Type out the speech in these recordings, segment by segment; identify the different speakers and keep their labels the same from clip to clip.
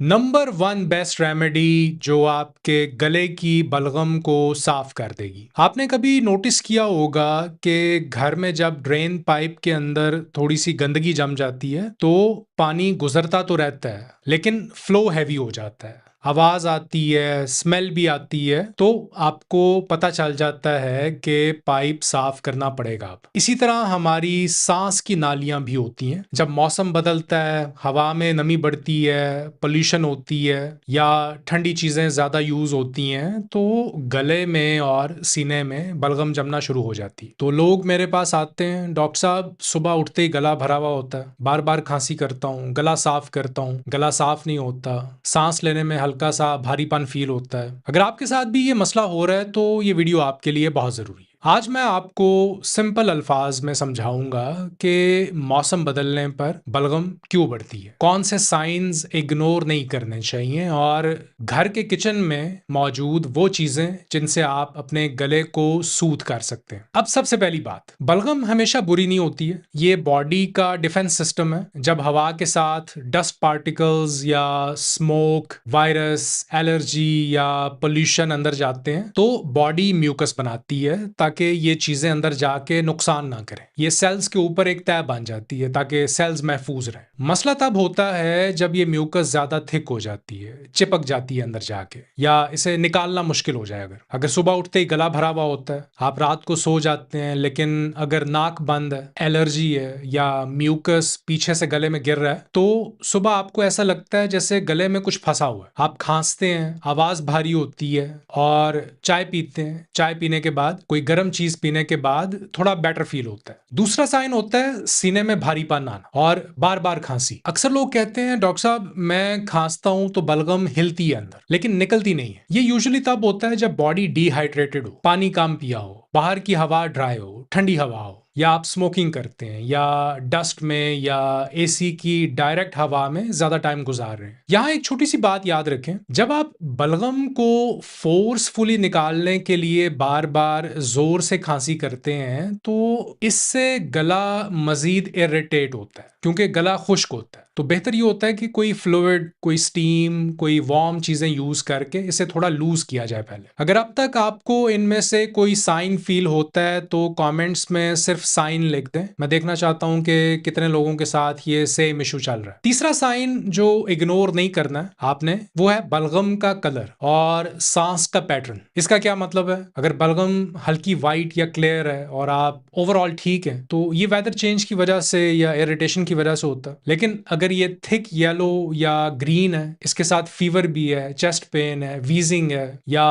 Speaker 1: Number one best remedy जो आपके गले की बलगम को साफ कर देगी। आपने कभी नोटिस किया होगा कि घर में जब ड्रेन पाइप के अंदर थोड़ी सी गंदगी जम जाती है तो पानी गुजरता तो रहता है लेकिन फ्लो हैवी हो जाता है, आवाज आती है, स्मेल भी आती है, तो आपको पता चल जाता है कि पाइप साफ करना पड़ेगा। अब इसी तरह हमारी सांस की नालियां भी होती हैं। जब मौसम बदलता है, हवा में नमी बढ़ती है, पोल्यूशन होती है या ठंडी चीजें ज्यादा यूज होती हैं तो गले में और सीने में बलगम जमना शुरू हो जाती है। तो लोग मेरे पास आते हैं, डॉक्टर साहब सुबह उठते ही गला भरा हुआ होता है, बार बार खांसी करता हूँ, गला साफ करता हूँ, गला साफ नहीं होता, सांस लेने में हल्का सा भारीपन फील होता है। अगर आपके साथ भी ये मसला हो रहा है तो ये वीडियो आपके लिए बहुत जरूरी है। आज मैं आपको सिंपल अल्फाज में समझाऊंगा कि मौसम बदलने पर बलगम क्यों बढ़ती है, कौन से साइंस इग्नोर नहीं करने चाहिए और घर के किचन में मौजूद वो चीजें जिनसे आप अपने गले को सूद कर सकते हैं। अब सबसे पहली बात, बलगम हमेशा बुरी नहीं होती है। ये बॉडी का डिफेंस सिस्टम है। जब हवा के साथ डस्ट पार्टिकल्स या स्मोक, वायरस, एलर्जी या पोल्यूशन अंदर जाते हैं तो बॉडी म्यूकस बनाती है ताकि ये चीजें अंदर जाके नुकसान ना करें। ये सेल्स के ऊपर एक तह बन जाती है ताकि सेल्स महफूज रहें। मसला तब होता है जब ये म्यूकस ज्यादा थिक हो जाती है, चिपक जाती है अंदर जाके, या इसे निकालना मुश्किल हो जाए। अगर सुबह उठते ही गला भरा हुआ होता है, आप रात को सो जाते हैं लेकिन अगर नाक बंद है, एलर्जी है या म्यूकस पीछे से गले में गिर रहा है तो सुबह आपको ऐसा लगता है जैसे गले में कुछ फंसा हुआ है। आप खांसते हैं, आवाज भारी होती है और चाय पीते हैं। चाय पीने के बाद, कोई गर्म चीज पीने के बाद थोड़ा बेटर फील होता है। दूसरा साइन होता है सीने में भारीपन आना और बार बार खांसी। अक्सर लोग कहते हैं डॉक्टर साहब मैं खांसता हूं तो बलगम हिलती है अंदर लेकिन निकलती नहीं है। ये यूजुअली तब होता है जब बॉडी डिहाइड्रेटेड हो, पानी कम पिया हो, बाहर की हवा ड्राई हो, ठंडी हवा हो, या आप स्मोकिंग करते हैं या डस्ट में या एसी की डायरेक्ट हवा में ज्यादा टाइम गुजार रहे हैं। यहाँ एक छोटी सी बात याद रखें, जब आप बलगम को फोर्सफुली निकालने के लिए बार बार जोर से खांसी करते हैं तो इससे गला मजीद इरिटेट होता है क्योंकि गला खुश्क होता है। तो बेहतर ये होता है कि कोई फ्लूइड, कोई स्टीम, कोई वार्म चीजें यूज करके इसे थोड़ा लूज किया जाए पहले। अगर अब तक आपको इनमें से कोई साइन फील होता है तो कमेंट्स में सिर्फ साइन लिख दें। मैं देखना चाहता हूं कि कितने लोगों के साथ ये सेम इशू चल रहा है। तीसरा साइन जो इग्नोर नहीं करना है आपने, वो है बलगम का कलर और सांस का पैटर्न। इसका क्या मतलब है? अगर बलगम हल्की व्हाइट या क्लियर है और आप ओवरऑल ठीक है तो ये वेदर चेंज की वजह से या इरिटेशन की वजह से होता है। लेकिन अगर ये थिक येलो या ग्रीन है, इसके साथ फीवर भी है, चेस्ट पेन है, वीजिंग है या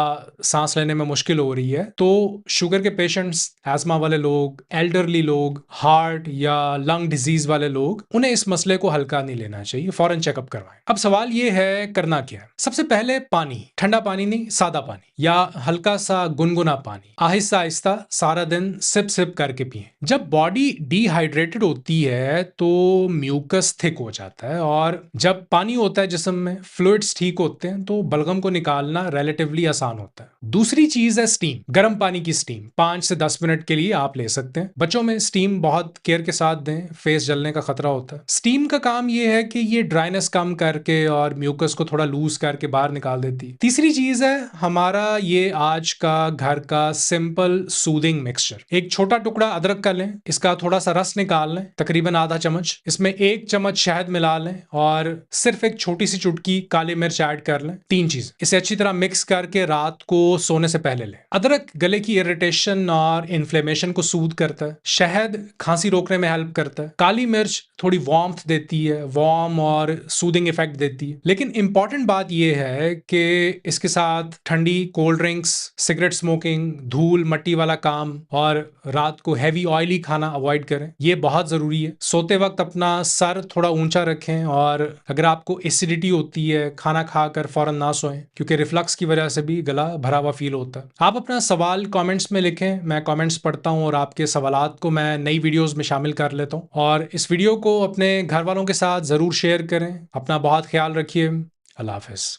Speaker 1: सांस लेने में मुश्किल हो रही है, तो शुगर के पेशेंट्स, एस्मा वाले लोग, एल्डरली लोग, हार्ट या लंग डिजीज वाले लोग, उन्हें इस मसले को हल्का नहीं लेना चाहिए, फौरन चेकअप करवाएं। अब सवाल ये है करना क्या है। सबसे पहले पानी, ठंडा पानी नहीं, सादा पानी या हल्का सा गुनगुना पानी आहिस्ता आहिस्ता सारा दिन सिप सिप करके पिए। जब बॉडी डिहाइड्रेटेड होती है तो म्यूकस थिक हो जाता है और जब पानी होता है जिस्म में, फ्लूइड्स ठीक होते हैं तो बलगम को निकालना रिलेटिवली आसान होता है। दूसरी चीज है स्टीम, गर्म पानी की स्टीम। 5 से 10 मिनट के लिए आप ले सकते हैं। बच्चों में स्टीम बहुत केयर के साथ दें, फेस जलने का खतरा होता है। स्टीम का काम ये है कि ये ड्राइनेस कम करके और म्यूकस को थोड़ा लूज करके बाहर निकाल देती है। तीसरी चीज है हमारा ये आज का घर का सिंपल सूदिंग मिक्सचर। एक छोटा टुकड़ा अदरक का लें, इसका थोड़ा सा रस निकाल लें, तकरीबन आधा चम्मच। इसमें 1 चम्मच शहद मिला लें और सिर्फ एक छोटी सी चुटकी काली मिर्च ऐड कर लें। 3 चीज, इसे अच्छी तरह मिक्स करके रात को सोने से पहले लें। अदरक गले की इरिटेशन और इन्फ्लेमेशन को सूद करता है। शहद खांसी रोकने में हेल्प करता है। काली मिर्च थोड़ी वार्मथ देती है, वार्म और सूदिंग इफेक्ट देती है। लेकिन इंपॉर्टेंट बात यह है कि इसके साथ ठंडी कोल्ड ड्रिंक्स, सिगरेट स्मोकिंग, धूल मट्टी वाला काम और रात को हैवी ऑयली खाना अवॉइड करें। यह बहुत जरूरी है। सोते वक्त अपना सर थोड़ा ऊंचा रखें और अगर आपको एसिडिटी होती है, खाना खाकर फौरन ना सोएं क्योंकि रिफ्लक्स की वजह से भी गला भरा हुआ फील होता है। आप अपना सवाल कमेंट्स में लिखें, मैं कमेंट्स पढ़ता हूं और आपके सवालात को मैं नई वीडियोस में शामिल कर लेता हूं। और इस वीडियो को अपने घर वालों के साथ जरूर शेयर करें। अपना बहुत ख्याल रखिए। अल्लाह हाफिज।